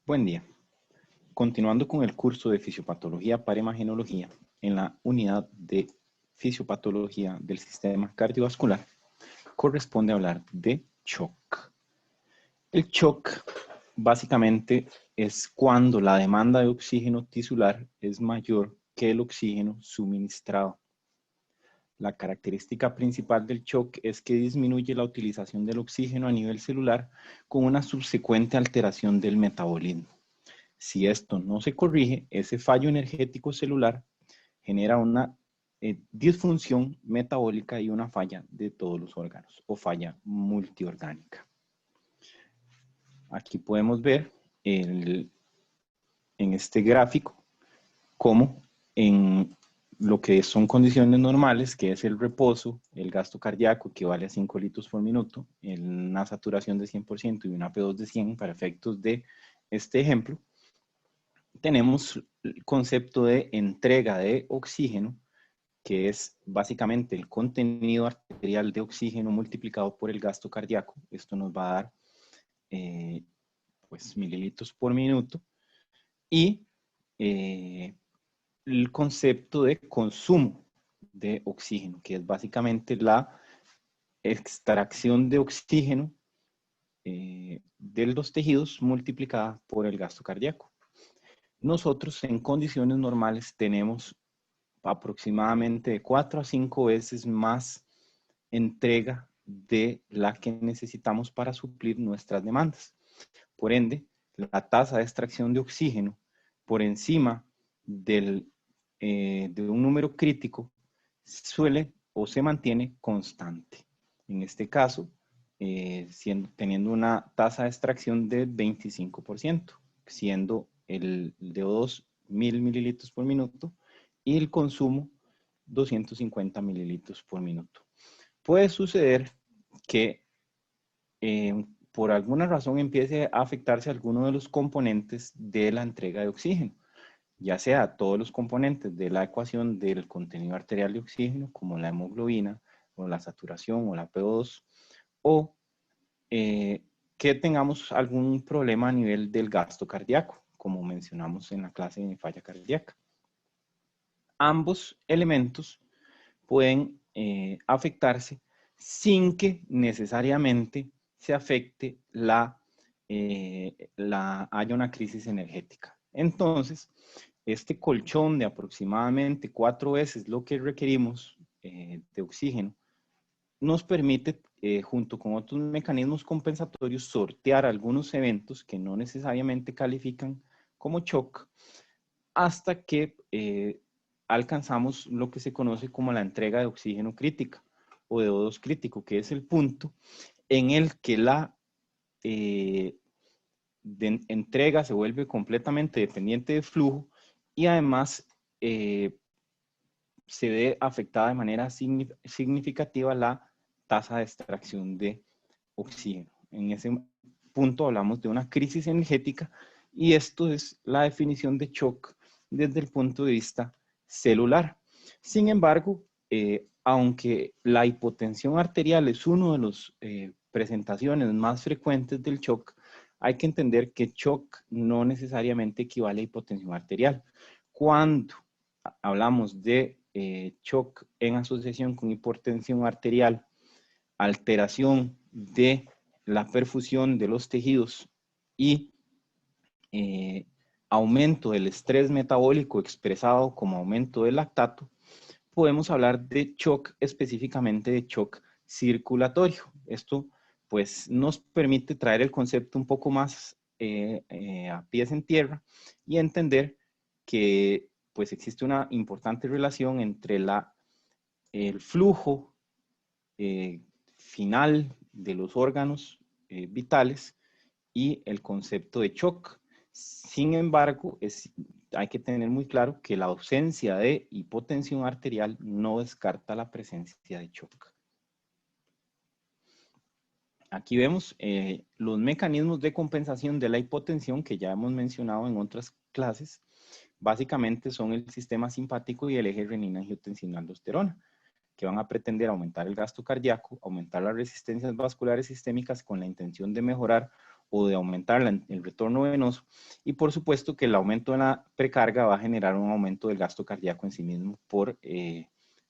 Buen día. Continuando con el curso de Fisiopatología para Imagenología, en la unidad de Fisiopatología del Sistema Cardiovascular, corresponde hablar de shock. El shock básicamente es cuando la demanda de oxígeno tisular es mayor que el oxígeno suministrado. La característica principal del shock es que disminuye la utilización del oxígeno a nivel celular con una subsecuente alteración del metabolismo. Si esto no se corrige, ese fallo energético celular genera una disfunción metabólica y una falla de todos los órganos o falla multiorgánica. Aquí podemos ver en este gráfico cómo en lo que son condiciones normales, que es el reposo, el gasto cardíaco equivale a 5 litros por minuto, una saturación de 100% y una P2 de 100 para efectos de este ejemplo, tenemos el concepto de entrega de oxígeno, que es básicamente el contenido arterial de oxígeno multiplicado por el gasto cardíaco. Esto nos va a dar pues, mililitros por minuto. Y el concepto de consumo de oxígeno, que es básicamente la extracción de oxígeno de los tejidos multiplicada por el gasto cardíaco. Nosotros en condiciones normales tenemos aproximadamente de 4 a 5 veces más entrega de la que necesitamos para suplir nuestras demandas. Por ende, la tasa de extracción de oxígeno por encima de un número crítico suele o se mantiene constante. En este caso, teniendo una tasa de extracción de 25%, siendo el DO2 1000 mililitros por minuto y el consumo 250 mililitros por minuto. Puede suceder que por alguna razón empiece a afectarse alguno de los componentes de la entrega de oxígeno, ya sea todos los componentes de la ecuación del contenido arterial de oxígeno, como la hemoglobina, o la saturación, o la PO2, o que tengamos algún problema a nivel del gasto cardíaco, como mencionamos en la clase de falla cardíaca. Ambos elementos pueden afectarse sin que necesariamente se afecte haya una crisis energética. Entonces, este colchón de aproximadamente 4 veces lo que requerimos de oxígeno nos permite, junto con otros mecanismos compensatorios, sortear algunos eventos que no necesariamente califican como shock hasta que alcanzamos lo que se conoce como la entrega de oxígeno crítica o de O2 crítico, que es el punto en el que la entrega se vuelve completamente dependiente de flujo y además se ve afectada de manera significativa la tasa de extracción de oxígeno. En ese punto hablamos de una crisis energética y esto es la definición de shock desde el punto de vista celular. Sin embargo, aunque la hipotensión arterial es uno de las presentaciones más frecuentes del shock, hay que entender que shock no necesariamente equivale a hipotensión arterial. Cuando hablamos de shock en asociación con hipertensión arterial, alteración de la perfusión de los tejidos y aumento del estrés metabólico expresado como aumento del lactato, podemos hablar de shock, específicamente de shock circulatorio. Esto pues nos permite traer el concepto un poco más a pies en tierra y entender que pues existe una importante relación entre el flujo final de los órganos vitales y el concepto de shock. Sin embargo, hay que tener muy claro que la ausencia de hipotensión arterial no descarta la presencia de shock. Aquí vemos los mecanismos de compensación de la hipotensión que ya hemos mencionado en otras clases. Básicamente son el sistema simpático y el eje renina-angiotensina-aldosterona, que van a pretender aumentar el gasto cardíaco, aumentar las resistencias vasculares sistémicas con la intención de mejorar o de aumentar el retorno venoso. Y por supuesto que el aumento de la precarga va a generar un aumento del gasto cardíaco en sí mismo por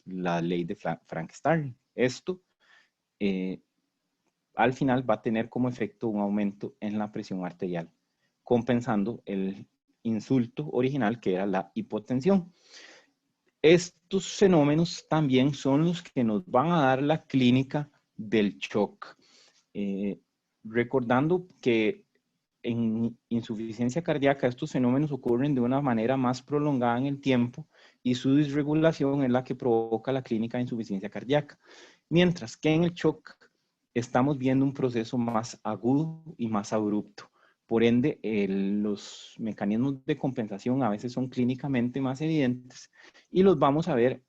la ley de Frank-Starling. Esto al final va a tener como efecto un aumento en la presión arterial, compensando el insulto original que era la hipotensión. Estos fenómenos también son los que nos van a dar la clínica del shock. Recordando que en insuficiencia cardíaca estos fenómenos ocurren de una manera más prolongada en el tiempo y su disregulación es la que provoca la clínica de insuficiencia cardíaca. Mientras que en el shock estamos viendo un proceso más agudo y más abrupto. Por ende, los mecanismos de compensación a veces son clínicamente más evidentes y los vamos a ver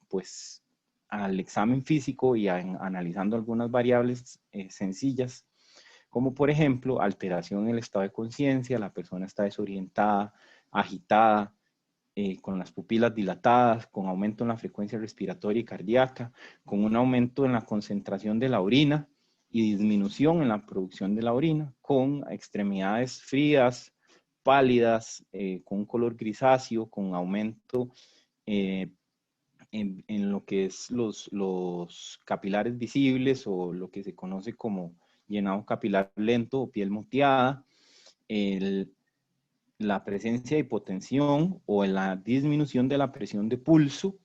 pues, al examen físico y analizando algunas variables sencillas, como por ejemplo, alteración en el estado de conciencia, la persona está desorientada, agitada, con las pupilas dilatadas, con aumento en la frecuencia respiratoria y cardíaca, con un aumento en la concentración de la orina y disminución en la producción de la orina, con extremidades frías, pálidas, con un color grisáceo, con aumento en lo que es los capilares visibles o lo que se conoce como llenado capilar lento o piel moteada, la presencia de hipotensión o en la disminución de la presión de pulso,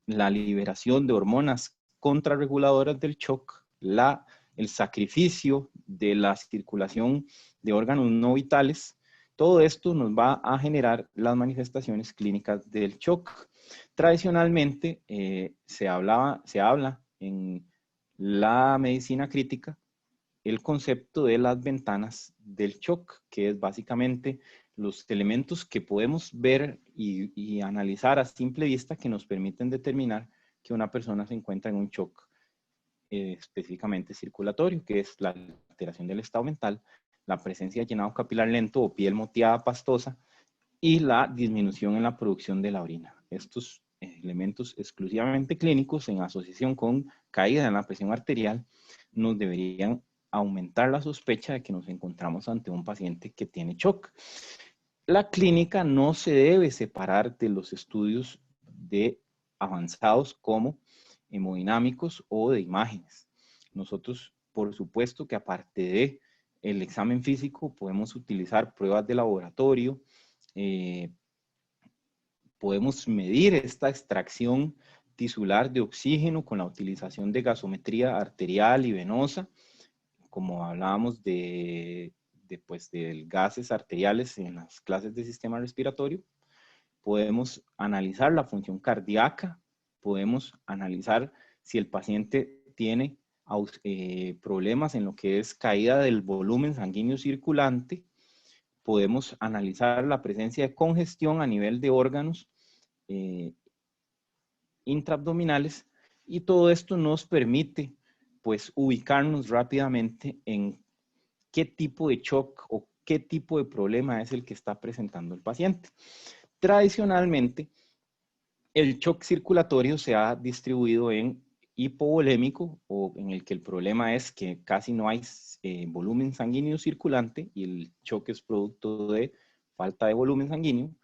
la liberación de hormonas contrarreguladoras del shock, el sacrificio de la circulación de órganos no vitales. Todo esto nos va a generar las manifestaciones clínicas del shock. Tradicionalmente se habla en la medicina crítica el concepto de las ventanas del shock, que es básicamente los elementos que podemos ver y analizar a simple vista que nos permiten determinar que una persona se encuentra en un shock específicamente circulatorio, que es la alteración del estado mental, la presencia de llenado capilar lento o piel moteada pastosa y la disminución en la producción de la orina. Estos elementos exclusivamente clínicos en asociación con caída en la presión arterial nos deberían aumentar la sospecha de que nos encontramos ante un paciente que tiene shock. La clínica no se debe separar de los estudios de avanzados como hemodinámicos o de imágenes. Nosotros, por supuesto que aparte de el examen físico, podemos utilizar pruebas de laboratorio, podemos medir esta extracción tisular de oxígeno con la utilización de gasometría arterial y venosa, como hablábamos de gases arteriales en las clases de sistema respiratorio. Podemos analizar la función cardíaca, podemos analizar si el paciente tiene problemas en lo que es caída del volumen sanguíneo circulante, podemos analizar la presencia de congestión a nivel de órganos intraabdominales y todo esto nos permite pues ubicarnos rápidamente en qué tipo de shock o qué tipo de problema es el que está presentando el paciente. Tradicionalmente, el shock circulatorio se ha distribuido en hipovolémico o en el que el problema es que casi no hay volumen sanguíneo circulante y el shock es producto de falta de volumen sanguíneo.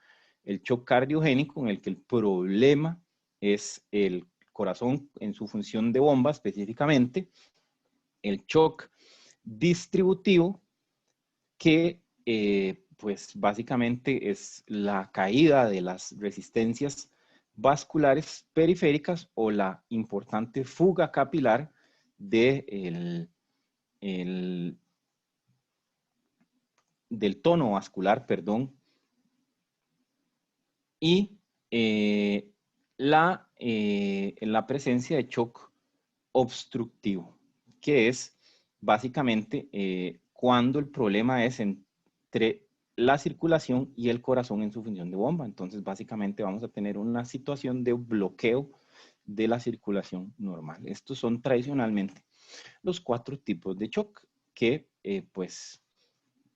El shock cardiogénico en el que el problema es el corazón en su función de bomba específicamente. El shock distributivo que pues básicamente es la caída de las resistencias vasculares periféricas o la importante fuga capilar del tono vascular, perdón, y la presencia de shock obstructivo, que es básicamente cuando el problema es entre la circulación y el corazón en su función de bomba. Entonces, básicamente vamos a tener una situación de bloqueo de la circulación normal. Estos son tradicionalmente los 4 tipos de shock que, pues,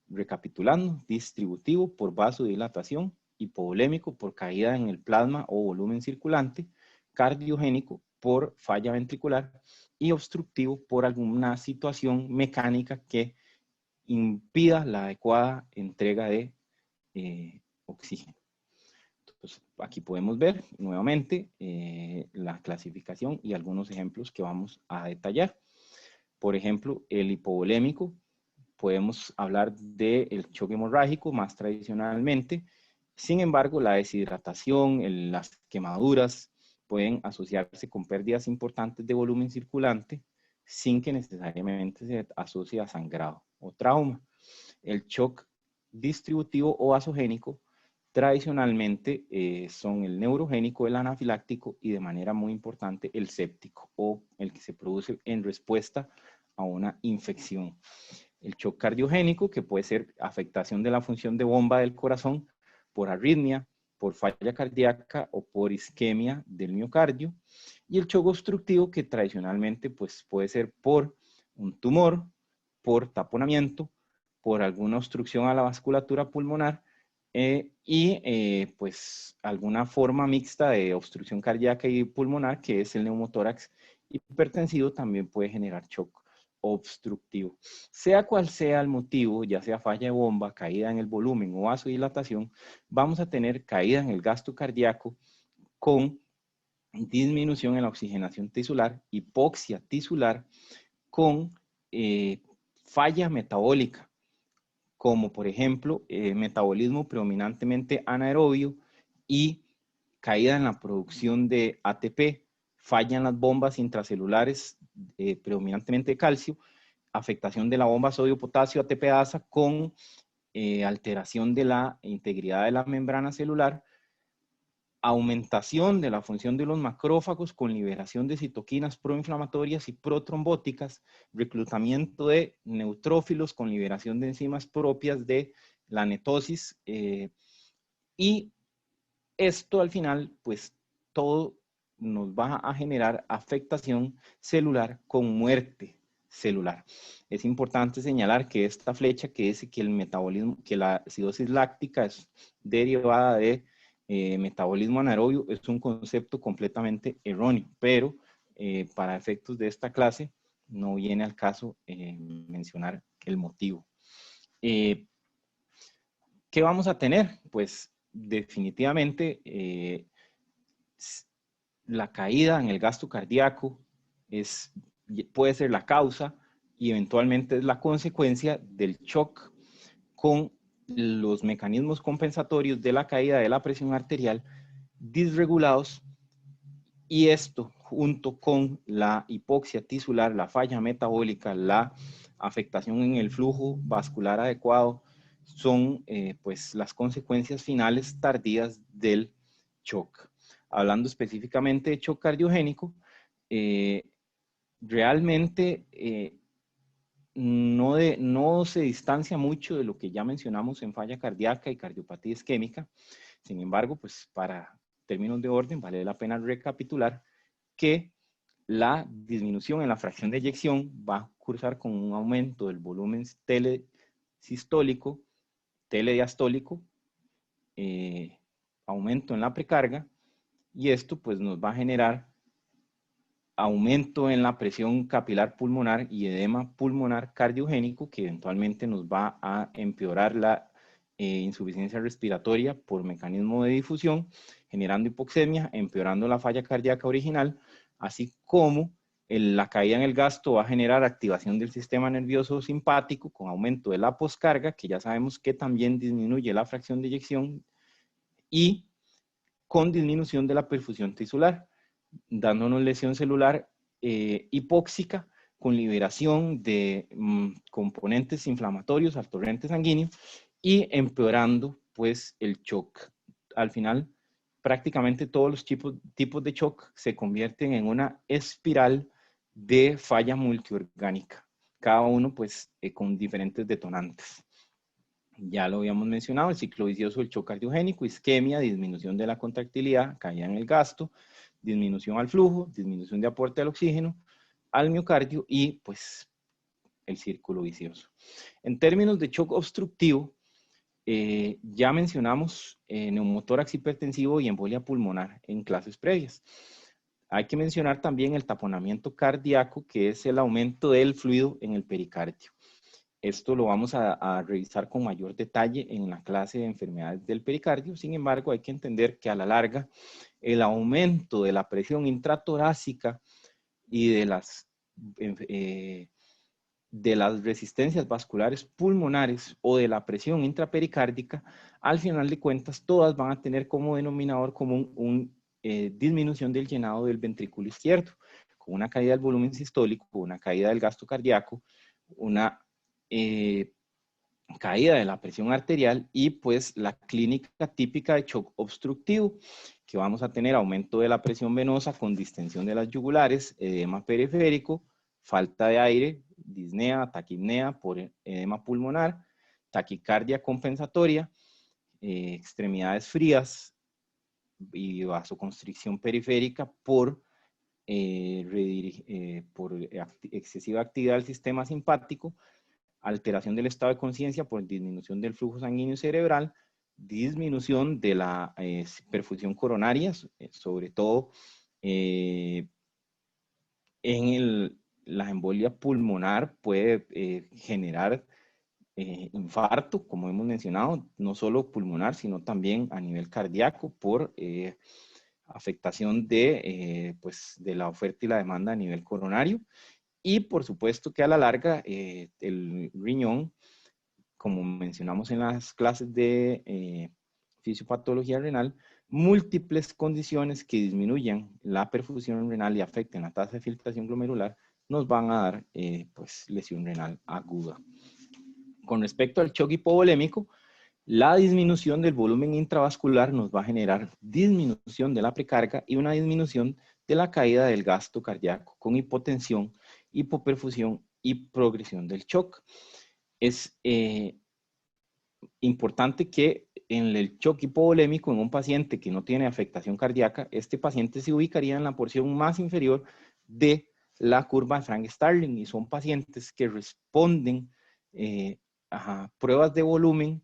recapitulando, distributivo por vasodilatación, hipovolémico por caída en el plasma o volumen circulante, cardiogénico por falla ventricular y obstructivo por alguna situación mecánica que impida la adecuada entrega de oxígeno. Entonces, aquí podemos ver nuevamente la clasificación y algunos ejemplos que vamos a detallar. Por ejemplo, el hipovolémico, podemos hablar del choque hemorrágico más tradicionalmente. Sin embargo, la deshidratación, las quemaduras pueden asociarse con pérdidas importantes de volumen circulante sin que necesariamente se asocie a sangrado o trauma. El shock distributivo o vasogénico tradicionalmente son el neurogénico, el anafiláctico y de manera muy importante el séptico o el que se produce en respuesta a una infección. El shock cardiogénico, que puede ser afectación de la función de bomba del corazón por arritmia, por falla cardíaca o por isquemia del miocardio. Y el shock obstructivo, que tradicionalmente pues, puede ser por un tumor, por taponamiento, por alguna obstrucción a la vasculatura pulmonar pues alguna forma mixta de obstrucción cardíaca y pulmonar, que es el neumotórax hipertensivo, también puede generar shock obstructivo. Sea cual sea el motivo, ya sea falla de bomba, caída en el volumen o vasodilatación, vamos a tener caída en el gasto cardíaco con disminución en la oxigenación tisular, hipoxia tisular, con falla metabólica, como por ejemplo metabolismo predominantemente anaerobio y caída en la producción de ATP, falla en las bombas intracelulares predominantemente de calcio, afectación de la bomba sodio-potasio ATPasa con alteración de la integridad de la membrana celular, aumentación de la función de los macrófagos con liberación de citoquinas proinflamatorias y protrombóticas, reclutamiento de neutrófilos con liberación de enzimas propias de la netosis y esto al final, pues todo nos va a generar afectación celular con muerte celular. Es importante señalar que esta flecha que dice que el metabolismo, que la acidosis láctica es derivada de metabolismo anaerobio, es un concepto completamente erróneo, pero para efectos de esta clase no viene al caso mencionar el motivo. ¿Qué vamos a tener? Pues definitivamente la caída en el gasto cardíaco puede ser la causa y eventualmente es la consecuencia del shock con los mecanismos compensatorios de la caída de la presión arterial disregulados, y esto junto con la hipoxia tisular, la falla metabólica, la afectación en el flujo vascular adecuado, son pues las consecuencias finales tardías del shock. Hablando específicamente de shock cardiogénico, realmente no se distancia mucho de lo que ya mencionamos en falla cardíaca y cardiopatía isquémica. Sin embargo, pues para términos de orden, vale la pena recapitular que la disminución en la fracción de eyección va a cursar con un aumento del volumen telesistólico, telediastólico, aumento en la precarga, y esto pues nos va a generar aumento en la presión capilar pulmonar y edema pulmonar cardiogénico, que eventualmente nos va a empeorar la insuficiencia respiratoria por mecanismo de difusión, generando hipoxemia, empeorando la falla cardíaca original, así como la caída en el gasto va a generar activación del sistema nervioso simpático con aumento de la poscarga, que ya sabemos que también disminuye la fracción de eyección, y con disminución de la perfusión tisular, dándonos lesión celular hipóxica con liberación de componentes inflamatorios al torrente sanguíneo y empeorando pues el shock. Al final, prácticamente todos los tipos de shock se convierten en una espiral de falla multiorgánica, cada uno pues con diferentes detonantes. Ya lo habíamos mencionado, el ciclo vicioso del shock cardiogénico, isquemia, disminución de la contractilidad, caída en el gasto, disminución al flujo, disminución de aporte al oxígeno, al miocardio y pues el círculo vicioso. En términos de shock obstructivo, ya mencionamos neumotórax hipertensivo y embolia pulmonar en clases previas. Hay que mencionar también el taponamiento cardíaco, que es el aumento del fluido en el pericardio. Esto lo vamos a revisar con mayor detalle en la clase de enfermedades del pericardio. Sin embargo, hay que entender que a la larga el aumento de la presión intratorácica y de las resistencias vasculares pulmonares o de la presión intrapericárdica, al final de cuentas, todas van a tener como denominador común una disminución del llenado del ventrículo izquierdo, con una caída del volumen sistólico, una caída del gasto cardíaco, una caída de la presión arterial y pues la clínica típica de shock obstructivo, que vamos a tener aumento de la presión venosa con distensión de las yugulares, edema periférico, falta de aire, disnea, taquipnea por edema pulmonar, taquicardia compensatoria, extremidades frías y vasoconstricción periférica por excesiva actividad del sistema simpático, alteración del estado de conciencia por disminución del flujo sanguíneo cerebral, disminución de la perfusión coronaria, sobre todo la embolia pulmonar puede generar infarto, como hemos mencionado, no solo pulmonar, sino también a nivel cardíaco por afectación de la oferta y la demanda a nivel coronario. Y por supuesto que a la larga el riñón, como mencionamos en las clases de fisiopatología renal, múltiples condiciones que disminuyan la perfusión renal y afecten la tasa de filtración glomerular nos van a dar lesión renal aguda. Con respecto al shock hipovolémico, la disminución del volumen intravascular nos va a generar disminución de la precarga y una disminución de la caída del gasto cardíaco con hipotensión, hipoperfusión y progresión del shock. Es importante que en el shock hipovolémico en un paciente que no tiene afectación cardíaca, este paciente se ubicaría en la porción más inferior de la curva de Frank-Starling y son pacientes que responden a pruebas de volumen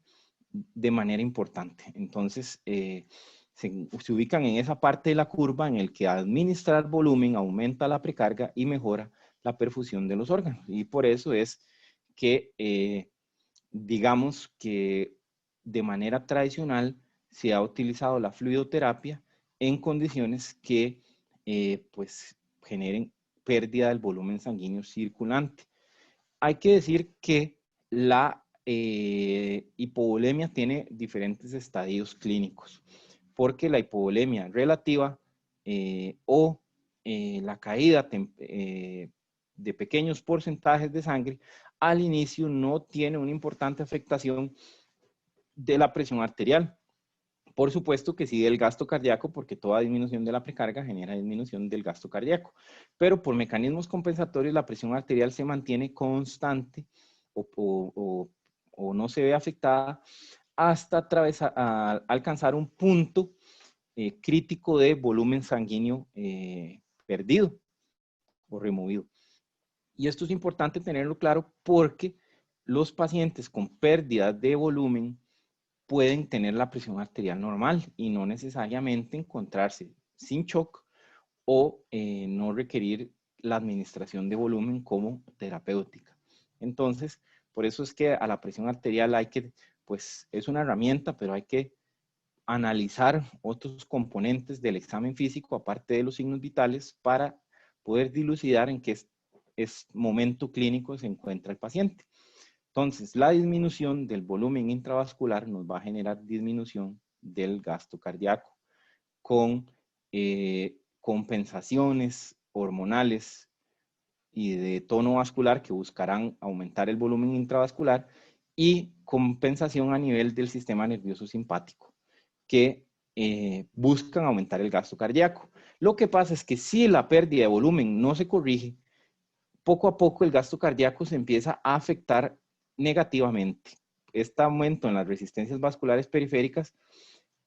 de manera importante. Entonces, se ubican en esa parte de la curva en el que administrar volumen aumenta la precarga y mejora la perfusión de los órganos. Y por eso es que digamos que de manera tradicional se ha utilizado la fluidoterapia en condiciones que generen pérdida del volumen sanguíneo circulante. Hay que decir que la hipovolemia tiene diferentes estadios clínicos, porque la hipovolemia relativa o la caída de pequeños porcentajes de sangre al inicio no tiene una importante afectación de la presión arterial. Por supuesto que sí del gasto cardíaco, porque toda disminución de la precarga genera disminución del gasto cardíaco. Pero por mecanismos compensatorios la presión arterial se mantiene constante o no se ve afectada hasta alcanzar un punto crítico de volumen sanguíneo perdido o removido. Y esto es importante tenerlo claro porque los pacientes con pérdida de volumen pueden tener la presión arterial normal y no necesariamente encontrarse sin shock o no requerir la administración de volumen como terapéutica. Entonces, por eso es que a la presión arterial hay que, pues es una herramienta, pero hay que analizar otros componentes del examen físico, aparte de los signos vitales, para poder dilucidar en qué momento clínico se encuentra el paciente. Entonces, la disminución del volumen intravascular nos va a generar disminución del gasto cardíaco con compensaciones hormonales y de tono vascular que buscarán aumentar el volumen intravascular y compensación a nivel del sistema nervioso simpático que buscan aumentar el gasto cardíaco. Lo que pasa es que si la pérdida de volumen no se corrige, poco a poco el gasto cardíaco se empieza a afectar negativamente. Este aumento en las resistencias vasculares periféricas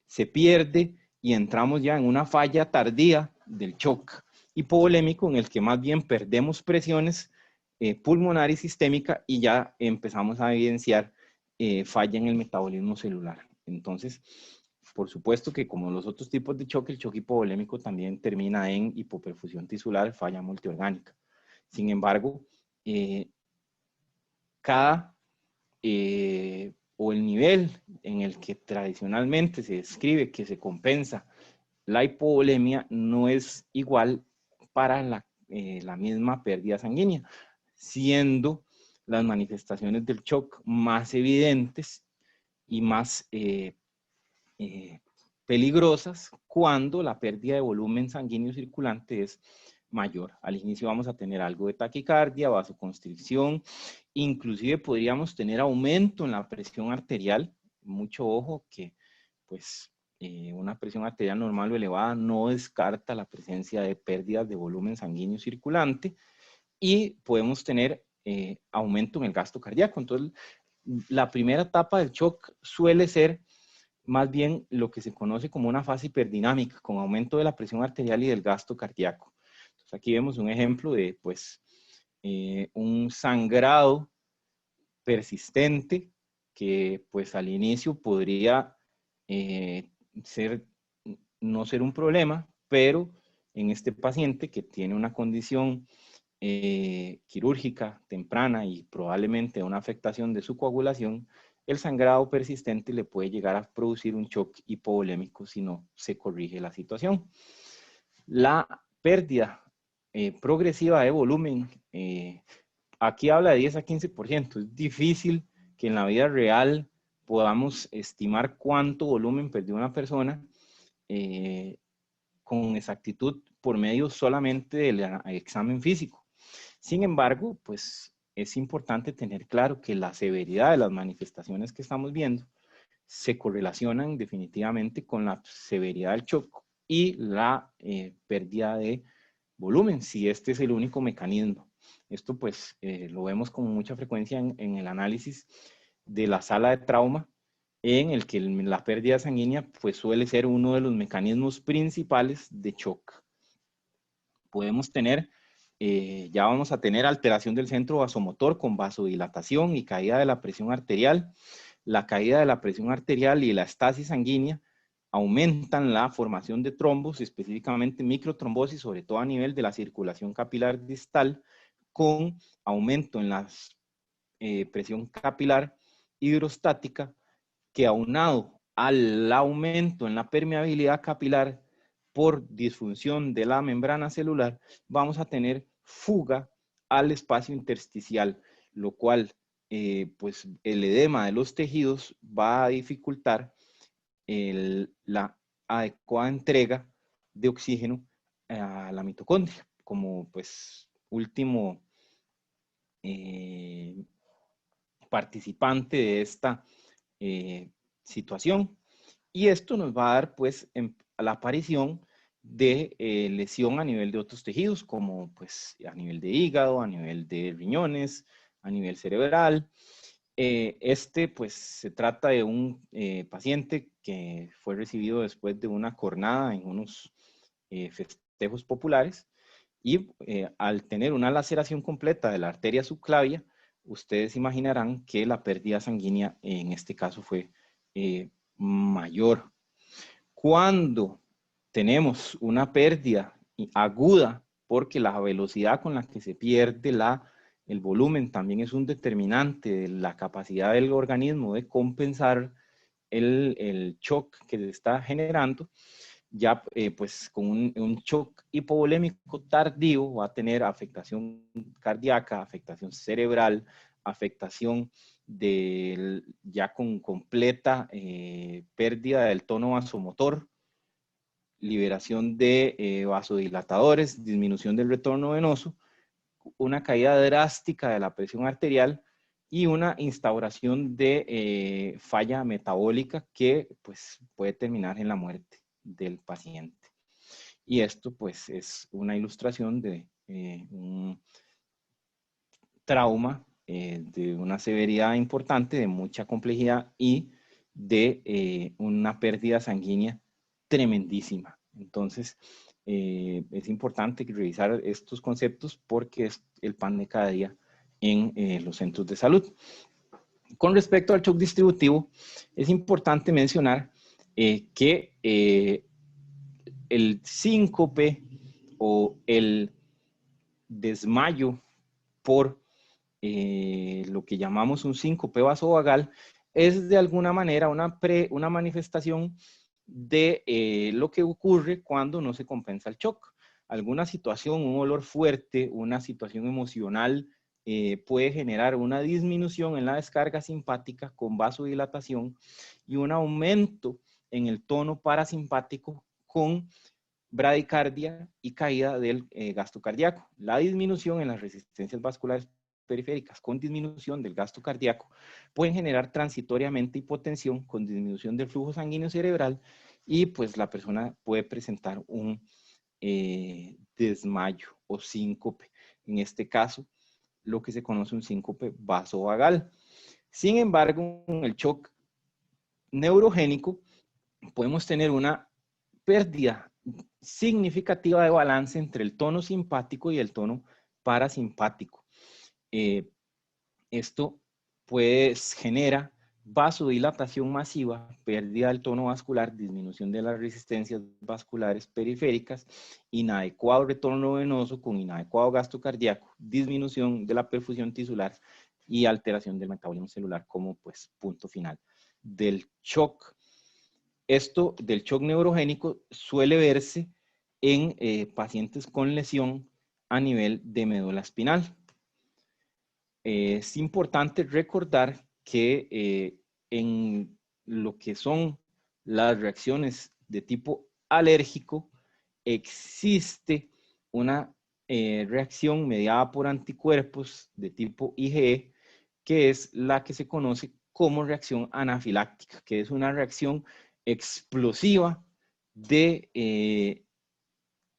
se pierde y entramos ya en una falla tardía del shock hipovolémico en el que más bien perdemos presiones pulmonar y sistémica y ya empezamos a evidenciar falla en el metabolismo celular. Entonces, por supuesto que como los otros tipos de shock, el shock hipovolémico también termina en hipoperfusión tisular, falla multiorgánica. Sin embargo, cada o el nivel en el que tradicionalmente se describe que se compensa la hipovolemia no es igual para la misma pérdida sanguínea, siendo las manifestaciones del shock más evidentes y más peligrosas cuando la pérdida de volumen sanguíneo circulante es mayor. Al inicio vamos a tener algo de taquicardia, vasoconstricción, inclusive podríamos tener aumento en la presión arterial. Mucho ojo que pues una presión arterial normal o elevada no descarta la presencia de pérdidas de volumen sanguíneo circulante, y podemos tener aumento en el gasto cardíaco. Entonces, la primera etapa del shock suele ser más bien lo que se conoce como una fase hiperdinámica, con aumento de la presión arterial y del gasto cardíaco. Entonces, aquí vemos un ejemplo de pues, un sangrado persistente que pues al inicio podría no ser un problema, pero en este paciente que tiene una condición quirúrgica temprana y probablemente una afectación de su coagulación, el sangrado persistente le puede llegar a producir un shock hipovolémico si no se corrige la situación. La pérdida progresiva de volumen, aquí habla de 10 a 15%. Es difícil que en la vida real podamos estimar cuánto volumen perdió una persona con exactitud por medio solamente del examen físico. Sin embargo, pues es importante tener claro que la severidad de las manifestaciones que estamos viendo se correlacionan definitivamente con la severidad del shock y la pérdida de volumen, si este es el único mecanismo. Esto pues lo vemos con mucha frecuencia en el análisis de la sala de trauma, en el que la pérdida sanguínea pues suele ser uno de los mecanismos principales de shock. Podemos tener, ya vamos a tener alteración del centro vasomotor con vasodilatación y caída de la presión arterial. La caída de la presión arterial y la estasis sanguínea aumentan la formación de trombos, específicamente microtrombosis, sobre todo a nivel de la circulación capilar distal, con aumento en la presión capilar hidrostática, que aunado al aumento en la permeabilidad capilar por disfunción de la membrana celular, vamos a tener fuga al espacio intersticial, lo cual pues el edema de los tejidos va a dificultar la adecuada entrega de oxígeno a la mitocondria, como pues último participante de esta situación. Y esto nos va a dar pues a la aparición de lesión a nivel de otros tejidos, como pues a nivel de hígado, a nivel de riñones, a nivel cerebral. Pues se trata de un paciente que fue recibido después de una cornada en unos festejos populares, y al tener una laceración completa de la arteria subclavia, ustedes imaginarán que la pérdida sanguínea en este caso fue mayor. Cuando tenemos una pérdida aguda, porque la velocidad con la que se pierde el volumen también es un determinante de la capacidad del organismo de compensar el shock que se está generando, ya pues con un shock hipovolémico tardío va a tener afectación cardíaca, afectación cerebral, afectación ya con completa pérdida del tono vasomotor, liberación de vasodilatadores, disminución del retorno venoso, una caída drástica de la presión arterial y una instauración de falla metabólica que pues puede terminar en la muerte del paciente. Y esto pues es una ilustración de un trauma de una severidad importante, de mucha complejidad y de una pérdida sanguínea tremendísima. Entonces, es importante revisar estos conceptos porque es el pan de cada día en los centros de salud. Con respecto al shock distributivo, es importante mencionar que el síncope o el desmayo por lo que llamamos un síncope vasovagal, es de alguna manera una manifestación de lo que ocurre cuando no se compensa el shock. Alguna situación, un olor fuerte, una situación emocional puede generar una disminución en la descarga simpática con vasodilatación y un aumento en el tono parasimpático con bradicardia y caída del gasto cardíaco. La disminución en las resistencias vasculares periféricas con disminución del gasto cardíaco pueden generar transitoriamente hipotensión con disminución del flujo sanguíneo cerebral y pues la persona puede presentar un desmayo o síncope. En este caso, lo que se conoce un síncope vasovagal. Sin embargo, en el shock neurogénico podemos tener una pérdida significativa de balance entre el tono simpático y el tono parasimpático. Esto pues genera vasodilatación masiva, pérdida del tono vascular, disminución de las resistencias vasculares periféricas, inadecuado retorno venoso con inadecuado gasto cardíaco, disminución de la perfusión tisular y alteración del metabolismo celular como pues punto final del shock. Esto del shock neurogénico suele verse en pacientes con lesión a nivel de médula espinal. Es importante recordar que en lo que son las reacciones de tipo alérgico, existe una reacción mediada por anticuerpos de tipo IgE, que es la que se conoce como reacción anafiláctica, que es una reacción explosiva de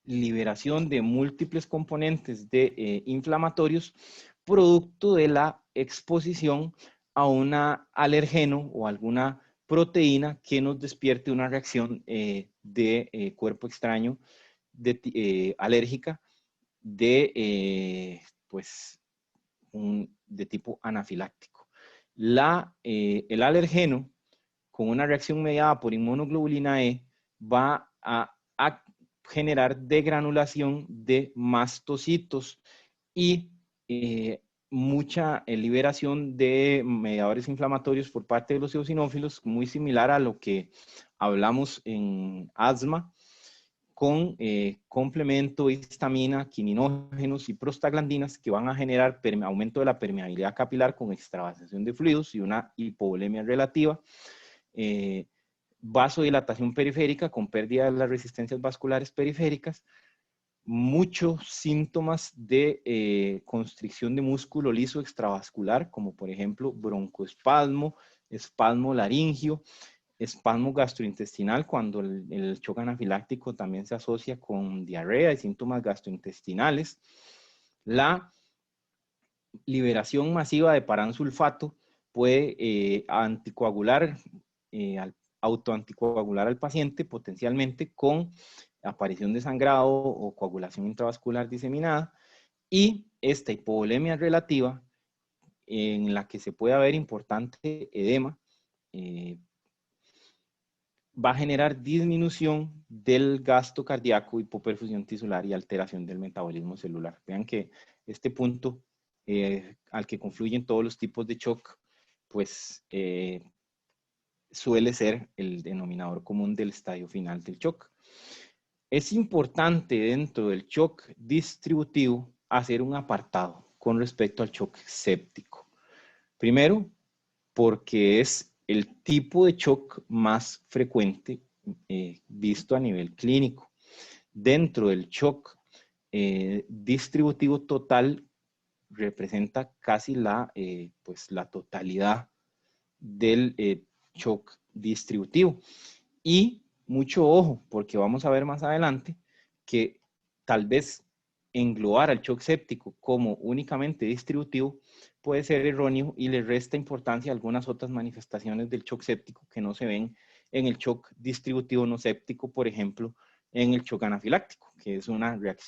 liberación de múltiples componentes de inflamatorios producto de la exposición a un alergeno o alguna proteína que nos despierte una reacción de cuerpo extraño alérgica pues, de tipo anafiláctico. El alergeno con una reacción mediada por inmunoglobulina E va a generar degranulación de mastocitos y mucha liberación de mediadores inflamatorios por parte de los eosinófilos, muy similar a lo que hablamos en asma, con complemento, histamina, quininógenos y prostaglandinas que van a generar aumento de la permeabilidad capilar con extravasación de fluidos y una hipovolemia relativa. Vasodilatación periférica con pérdida de las resistencias vasculares periféricas, muchos síntomas de constricción de músculo liso extravascular, como por ejemplo broncoespasmo, espasmo laringio, espasmo gastrointestinal, cuando el shock anafiláctico también se asocia con diarrea y síntomas gastrointestinales. La liberación masiva de paransulfato puede anticoagular, autoanticoagular al paciente potencialmente con aparición de sangrado o coagulación intravascular diseminada, y esta hipovolemia relativa en la que se puede haber importante edema va a generar disminución del gasto cardíaco, hipoperfusión tisular y alteración del metabolismo celular. Vean que este punto al que confluyen todos los tipos de shock, pues suele ser el denominador común del estadio final del shock. Es importante dentro del shock distributivo hacer un apartado con respecto al shock séptico. Primero, porque es el tipo de shock más frecuente visto a nivel clínico. Dentro del shock distributivo total representa casi pues la totalidad del shock distributivo. Y mucho ojo, porque vamos a ver más adelante que tal vez englobar al shock séptico como únicamente distributivo puede ser erróneo y le resta importancia a algunas otras manifestaciones del shock séptico que no se ven en el shock distributivo no séptico, por ejemplo, en el shock anafiláctico, que es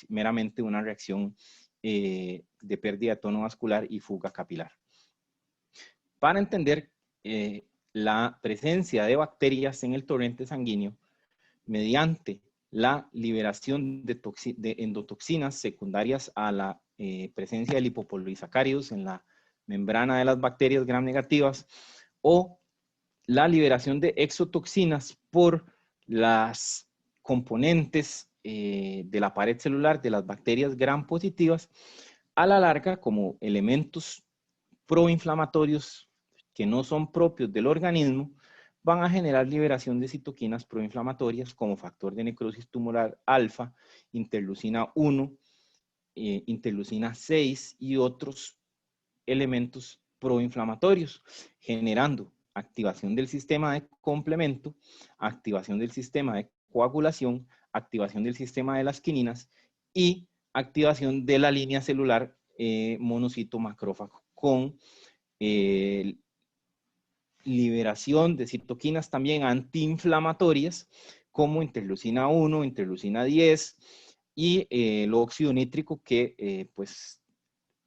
meramente una reacción de pérdida de tono vascular y fuga capilar. Para entender la presencia de bacterias en el torrente sanguíneo, mediante la liberación de endotoxinas secundarias a la presencia de lipopolisacáridos en la membrana de las bacterias gram negativas, o la liberación de exotoxinas por las componentes de la pared celular de las bacterias gram positivas, a la larga, como elementos proinflamatorios que no son propios del organismo, van a generar liberación de citoquinas proinflamatorias como factor de necrosis tumoral alfa, interleucina 1, interleucina 6 y otros elementos proinflamatorios, generando activación del sistema de complemento, activación del sistema de coagulación, activación del sistema de las quininas y activación de la línea celular monocito macrófago con liberación de citoquinas también antiinflamatorias como interleucina 1, interleucina 10 y el óxido nítrico que pues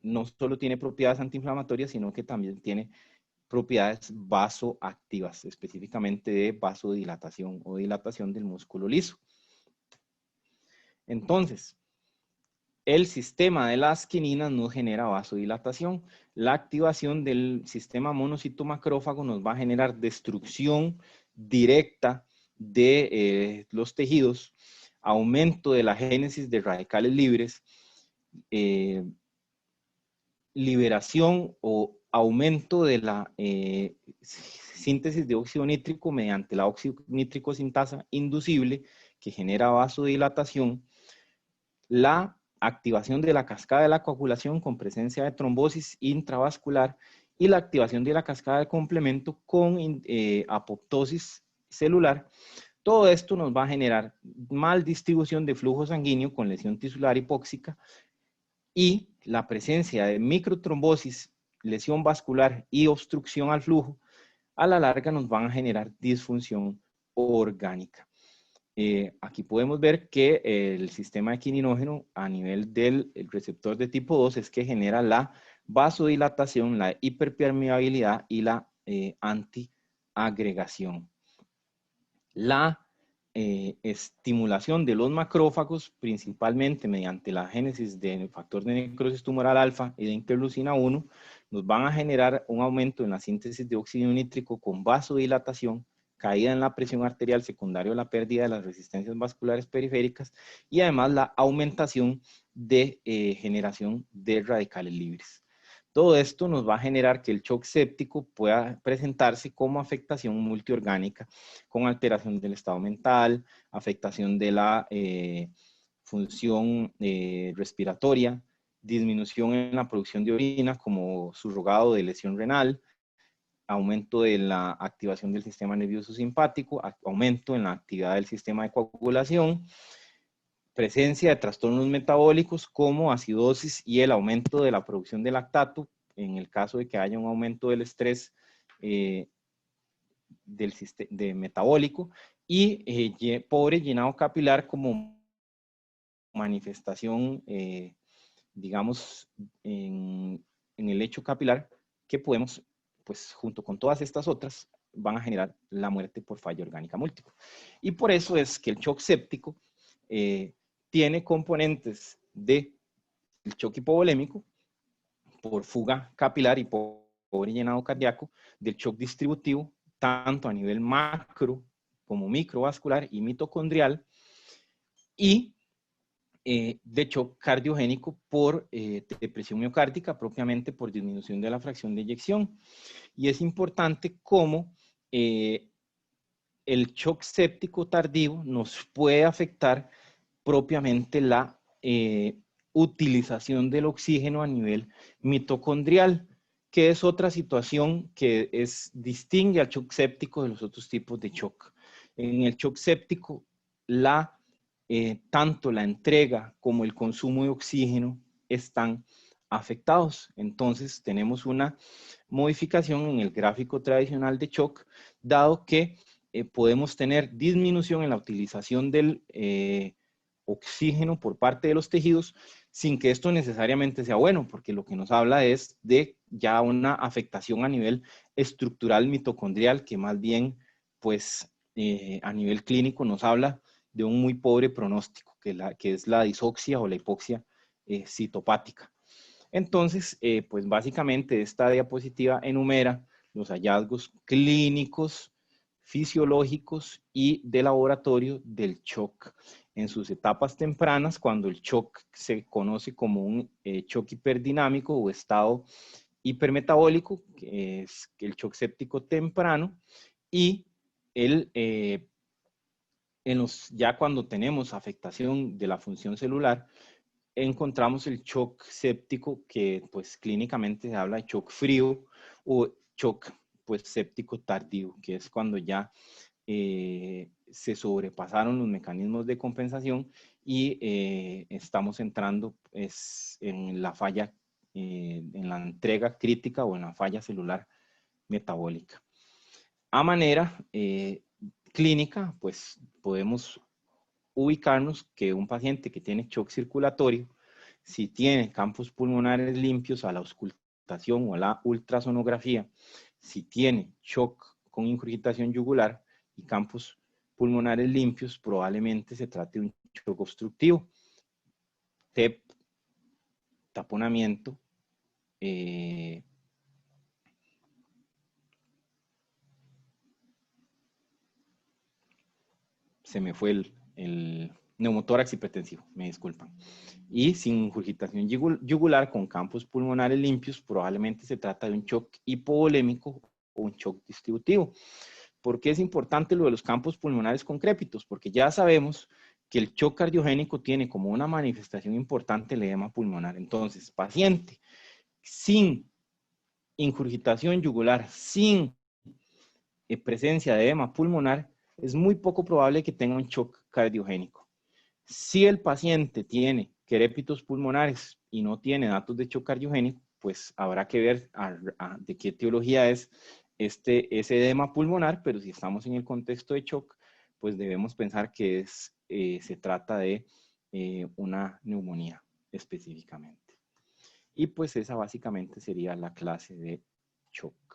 no solo tiene propiedades antiinflamatorias, sino que también tiene propiedades vasoactivas, específicamente de vasodilatación o dilatación del músculo liso. Entonces, el sistema de las quininas no genera vasodilatación. La activación del sistema monocito macrófago nos va a generar destrucción directa de los tejidos, aumento de la génesis de radicales libres, liberación o aumento de la síntesis de óxido nítrico mediante la óxido nítrico sintasa inducible que genera vasodilatación, la activación de la cascada de la coagulación con presencia de trombosis intravascular y la activación de la cascada de complemento con apoptosis celular. Todo esto nos va a generar mal distribución de flujo sanguíneo con lesión tisular hipóxica y la presencia de microtrombosis, lesión vascular y obstrucción al flujo, a la larga nos van a generar disfunción orgánica. Aquí podemos ver que el sistema de quininógeno a nivel del receptor de tipo 2 es que genera la vasodilatación, la hiperpermeabilidad y la antiagregación. La estimulación de los macrófagos, principalmente mediante la génesis del factor de necrosis tumoral alfa y de interleucina 1, nos van a generar un aumento en la síntesis de óxido nítrico con vasodilatación, caída en la presión arterial secundario a la pérdida de las resistencias vasculares periféricas y además la aumentación de generación de radicales libres. Todo esto nos va a generar que el shock séptico pueda presentarse como afectación multiorgánica, con alteración del estado mental, afectación de la función respiratoria, disminución en la producción de orina como subrogado de lesión renal, aumento de la activación del sistema nervioso simpático, aumento en la actividad del sistema de coagulación, presencia de trastornos metabólicos como acidosis y el aumento de la producción de lactato, en el caso de que haya un aumento del estrés metabólico, y pobre llenado capilar como manifestación, digamos, en el lecho capilar que podemos, pues junto con todas estas otras, van a generar la muerte por falla orgánica múltiple. Y por eso es que el shock séptico tiene componentes del shock hipovolémico por fuga capilar y pobre llenado cardíaco, del shock distributivo, tanto a nivel macro como microvascular y mitocondrial, y de shock cardiogénico por depresión miocárdica, propiamente por disminución de la fracción de eyección. Y es importante cómo el shock séptico tardío nos puede afectar propiamente la utilización del oxígeno a nivel mitocondrial, que es otra situación que distingue al shock séptico de los otros tipos de shock. En el shock séptico, tanto la entrega como el consumo de oxígeno están afectados. Entonces tenemos una modificación en el gráfico tradicional de shock, dado que podemos tener disminución en la utilización del oxígeno por parte de los tejidos, sin que esto necesariamente sea bueno, porque lo que nos habla es de ya una afectación a nivel estructural mitocondrial, que más bien, pues, a nivel clínico nos habla de un muy pobre pronóstico, que es la disoxia o la hipoxia citopática. Entonces, pues básicamente esta diapositiva enumera los hallazgos clínicos, fisiológicos y de laboratorio del shock en sus etapas tempranas, cuando el shock se conoce como un shock hiperdinamico o estado hipermetabólico, que es el shock séptico temprano, y el, ya cuando tenemos afectación de la función celular, encontramos el shock séptico, que pues clínicamente se habla de shock frío o shock pues séptico tardío, que es cuando ya se sobrepasaron los mecanismos de compensación y estamos entrando en la falla, en la entrega crítica o en la falla celular metabólica. A manera clínica, pues podemos ubicarnos que un paciente que tiene shock circulatorio, si tiene campos pulmonares limpios a la auscultación o a la ultrasonografía, si tiene shock con ingurgitación yugular y campos pulmonares limpios, probablemente se trate de un shock obstructivo. TEP, taponamiento, se me fue el neumotórax hipertensivo, me disculpan. Y sin ingurgitación yugular con campos pulmonares limpios, probablemente se trata de un shock hipovolémico o un shock distributivo. ¿Por qué es importante lo de los campos pulmonares concrépitos? Porque ya sabemos que el shock cardiogénico tiene como una manifestación importante el edema pulmonar. Entonces, paciente sin ingurgitación yugular, sin presencia de edema pulmonar, es muy poco probable que tenga un shock cardiogénico. Si el paciente tiene querépitos pulmonares y no tiene datos de shock cardiogénico, pues habrá que ver de qué etiología es ese edema pulmonar, pero si estamos en el contexto de shock, pues debemos pensar que se trata de una neumonía específicamente. Y pues esa básicamente sería la clase de shock.